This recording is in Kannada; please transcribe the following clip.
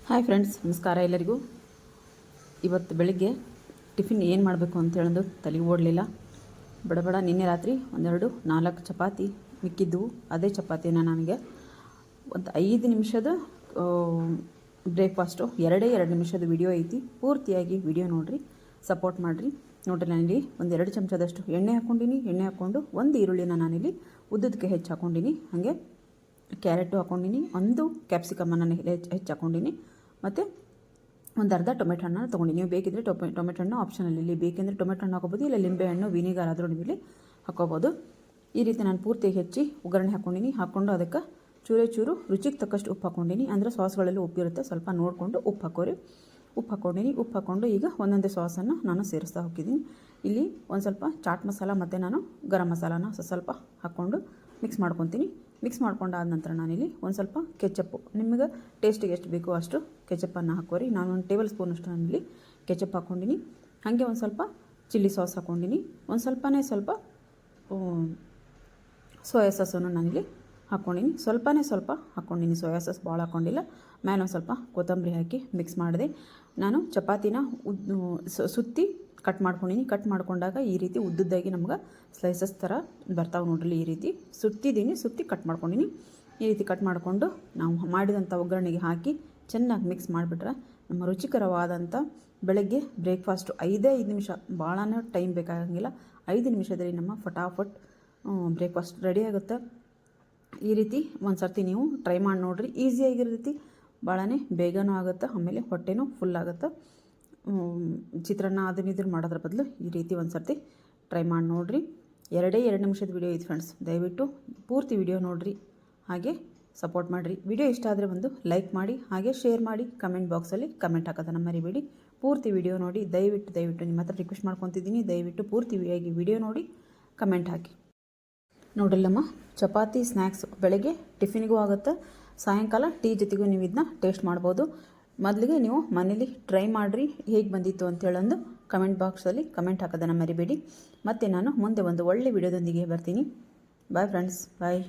ಹಾಯ್ ಫ್ರೆಂಡ್ಸ್, ನಮಸ್ಕಾರ ಎಲ್ಲರಿಗೂ. ಇವತ್ತು ಬೆಳಿಗ್ಗೆ ಟಿಫಿನ್ ಏನು ಮಾಡಬೇಕು ಅಂತ ಹೇಳೋದು ತಲೆಗೆ ಓಡಲಿಲ್ಲ. ಬಡ ನಿನ್ನೆ ರಾತ್ರಿ 4 ಚಪಾತಿ ಮಿಕ್ಕಿದ್ದವು. ಅದೇ ಚಪಾತಿನ ನನಗೆ ಒಂದು 5 ನಿಮಿಷದ ಬ್ರೇಕ್ಫಾಸ್ಟು 2 ನಿಮಿಷದ ವಿಡಿಯೋ ಐತಿ. ಪೂರ್ತಿಯಾಗಿ ವಿಡಿಯೋ ನೋಡಿರಿ, ಸಪೋರ್ಟ್ ಮಾಡಿರಿ. ನೋಡಿರಿ, ನಾನಿಲ್ಲಿ ಒಂದು 2 ಚಮಚದಷ್ಟು ಎಣ್ಣೆ ಹಾಕ್ಕೊಂಡಿನಿ. ಎಣ್ಣೆ ಹಾಕ್ಕೊಂಡು ಒಂದು ಈರುಳ್ಳಿನ ನಾನಿಲ್ಲಿ ಉದ್ದದಕ್ಕೆ ಹೆಚ್ಚು ಹಾಕ್ಕೊಂಡಿನಿ. ಹಾಗೆ ಕ್ಯಾರೆಟು ಹಾಕ್ಕೊಂಡಿನಿ, ಒಂದು ಕ್ಯಾಪ್ಸಿಕಮನ್ನು ಹೆಚ್ಚು ಹಾಕ್ಕೊಂಡಿನಿ, ಮತ್ತು ಒಂದು ಅರ್ಧ ಟೊಮೆಟೊ ಹಣ್ಣನ್ನು ತೊಗೊಂಡಿನಿ. ನೀವು ಬೇಕಿದ್ದರೆ ಟೊಮೆಟೊ ಹಣ್ಣು ಆಪ್ಷನಲ್ಲಿ, ಬೇಕೆಂದರೆ ಟೊಮೆಟೊ ಹಣ್ಣು ಹಾಕೋಬೋದು, ಇಲ್ಲ ಲಿಂಬೆ ಹಣ್ಣು ವಿನಿಗರ್ ಆದರೂ ನೀವು ಇಲ್ಲಿ ಹಾಕೋಬೋದು. ಈ ರೀತಿ ನಾನು ಪೂರ್ತಿಯಾಗಿ ಹೆಚ್ಚಿ ಒಗ್ಗರಣೆ ಹಾಕ್ಕೊಂಡಿನಿ. ಹಾಕ್ಕೊಂಡು ಅದಕ್ಕೆ ಚೂರು ರುಚಿಗೆ ತಕ್ಕಷ್ಟು ಉಪ್ಪು ಹಾಕ್ಕೊಂಡಿನಿ. ಅಂದರೆ ಸಾಸ್ಗಳಲ್ಲಿ ಉಪ್ಪಿರುತ್ತೆ, ಸ್ವಲ್ಪ ನೋಡಿಕೊಂಡು ಉಪ್ಪು ಹಾಕೋರಿ. ಉಪ್ಪು ಹಾಕ್ಕೊಂಡಿನಿ. ಉಪ್ಪು ಹಾಕ್ಕೊಂಡು ಈಗ ಒಂದೊಂದೇ ಸಾಸನ್ನು ನಾನು ಸೇರಿಸ್ತಾ ಹೋಗಿದ್ದೀನಿ. ಇಲ್ಲಿ ಒಂದು ಸ್ವಲ್ಪ ಚಾಟ್ ಮಸಾಲ ಮತ್ತು ನಾನು ಗರಂ ಮಸಾಲಾನ ಸ್ವಲ್ಪ ಹಾಕ್ಕೊಂಡು ಮಿಕ್ಸ್ ಮಾಡ್ಕೊತೀನಿ. ಮಿಕ್ಸ್ ಮಾಡ್ಕೊಂಡಾದ ನಂತರ ನಾನಿಲ್ಲಿ ಒಂದು ಸ್ವಲ್ಪ ಕೆಚಪ್ಪು, ನಿಮಗೆ ಟೇಸ್ಟಿಗೆ ಎಷ್ಟು ಬೇಕೋ ಅಷ್ಟು ಕೆಚಪ್ಪನ್ನು ಹಾಕೋರಿ. ನಾನು 1 ಟೇಬಲ್ ಸ್ಪೂನಷ್ಟು ನಾನಿಲ್ಲಿ ಕೆಚಪ್ ಹಾಕ್ಕೊಂಡಿನಿ. ಹಾಗೆ ಒಂದು ಸ್ವಲ್ಪ ಚಿಲ್ಲಿ ಸಾಸ್ ಹಾಕ್ಕೊಂಡಿನಿ. ಒಂದು ಸ್ವಲ್ಪ ಸೋಯಾ ಸಾಸನ್ನು ನಾನಿಲ್ಲಿ ಹಾಕ್ಕೊಂಡಿನಿ. ಸ್ವಲ್ಪ ಹಾಕ್ಕೊಂಡಿನಿ, ಸೋಯಾ ಸಾಸ್ ಭಾಳ ಹಾಕ್ಕೊಂಡಿಲ್ಲ. ಮೇಲೆ ಒಂದು ಸ್ವಲ್ಪ ಕೊತ್ತಂಬರಿ ಹಾಕಿ ಮಿಕ್ಸ್ ಮಾಡಿದೆ. ನಾನು ಚಪಾತಿನ ಸುತ್ತಿ ಕಟ್ ಮಾಡ್ಕೊಂಡಿನಿ. ಕಟ್ ಮಾಡ್ಕೊಂಡಾಗ ಈ ರೀತಿ ಉದ್ದುದ್ದಾಗಿ ನಮ್ಗೆ ಸ್ಲೈಸಸ್ ಥರ ಬರ್ತಾವೆ ನೋಡ್ರಿ. ಈ ರೀತಿ ಸುತ್ತಿ ಕಟ್ ಮಾಡ್ಕೊಂಡಿನಿ. ಈ ರೀತಿ ಕಟ್ ಮಾಡಿಕೊಂಡು ನಾವು ಮಾಡಿದಂಥ ಒಗ್ಗರಣೆಗೆ ಹಾಕಿ ಚೆನ್ನಾಗಿ ಮಿಕ್ಸ್ ಮಾಡಿಬಿಟ್ರೆ ನಮ್ಮ ರುಚಿಕರವಾದಂಥ ಬೆಳಗ್ಗೆ ಬ್ರೇಕ್ಫಾಸ್ಟು 5 ನಿಮಿಷ, ಭಾಳನೇ ಟೈಮ್ ಬೇಕಾಗಂಗಿಲ್ಲ. 5 ನಿಮಿಷದಲ್ಲಿ ನಮ್ಮ ಫಟಾಫಟ್ ಬ್ರೇಕ್ಫಾಸ್ಟ್ ರೆಡಿ ಆಗುತ್ತೆ. ಈ ರೀತಿ ಒಂದು ಸರ್ತಿ ನೀವು ಟ್ರೈ ಮಾಡಿ ನೋಡಿರಿ. ಈಸಿಯಾಗಿರ್ತೈತಿ, ಭಾಳನೇ ಬೇಗನೂ ಆಗುತ್ತೆ, ಆಮೇಲೆ ಹೊಟ್ಟೆನೂ ಫುಲ್ ಆಗುತ್ತೆ. ಚಿತ್ರಾನ್ನ ಅದನ್ನ ಮಾಡೋದ್ರ ಬದಲು ಈ ರೀತಿ ಒಂದು ಸರ್ತಿ ಟ್ರೈ ಮಾಡಿ ನೋಡಿರಿ. 2 ನಿಮಿಷದ ವಿಡಿಯೋ ಇದು ಫ್ರೆಂಡ್ಸ್. ದಯವಿಟ್ಟು ಪೂರ್ತಿ ವಿಡಿಯೋ ನೋಡಿರಿ, ಹಾಗೆ ಸಪೋರ್ಟ್ ಮಾಡಿರಿ. ವಿಡಿಯೋ ಇಷ್ಟ ಆದರೆ ಒಂದು ಲೈಕ್ ಮಾಡಿ, ಹಾಗೆ ಶೇರ್ ಮಾಡಿ, ಕಮೆಂಟ್ ಬಾಕ್ಸಲ್ಲಿ ಕಮೆಂಟ್ ಹಾಕೋದನ್ನು ಮರಿಬೇಡಿ. ಪೂರ್ತಿ ವಿಡಿಯೋ ನೋಡಿ, ದಯವಿಟ್ಟು ನಿಮ್ಮ ಹತ್ರ ರಿಕ್ವೆಸ್ಟ್ ಮಾಡ್ಕೊತಿದ್ದೀನಿ. ದಯವಿಟ್ಟು ಪೂರ್ತಿಯಾಗಿ ವಿಡಿಯೋ ನೋಡಿ ಕಮೆಂಟ್ ಹಾಕಿ. ನೋಡಿಲ್ಲಮ್ಮ, ಚಪಾತಿ ಸ್ನ್ಯಾಕ್ಸ್ ಬೆಳಗ್ಗೆ ಟಿಫಿನ್ಗೂ ಆಗುತ್ತೆ, ಸಾಯಂಕಾಲ ಟೀ ಜೊತೆಗೂ ನೀವು ಇದನ್ನ ಟೇಸ್ಟ್ ಮಾಡ್ಬೋದು. ಮೊದಲಿಗೆ ನೀವು ಮನೇಲಿ ಟ್ರೈ ಮಾಡಿರಿ, ಹೇಗೆ ಬಂದಿತ್ತು ಅಂತೇಳೊಂದು ಕಮೆಂಟ್ ಬಾಕ್ಸಲ್ಲಿ ಕಮೆಂಟ್ ಹಾಕೋದನ್ನು ಮರಿಬೇಡಿ. ಮತ್ತು ನಾನು ಮುಂದೆ ಒಂದು ಒಳ್ಳೆ ವಿಡಿಯೋದೊಂದಿಗೆ ಬರ್ತೀನಿ. ಬಾಯ್ ಫ್ರೆಂಡ್ಸ್, ಬಾಯ್.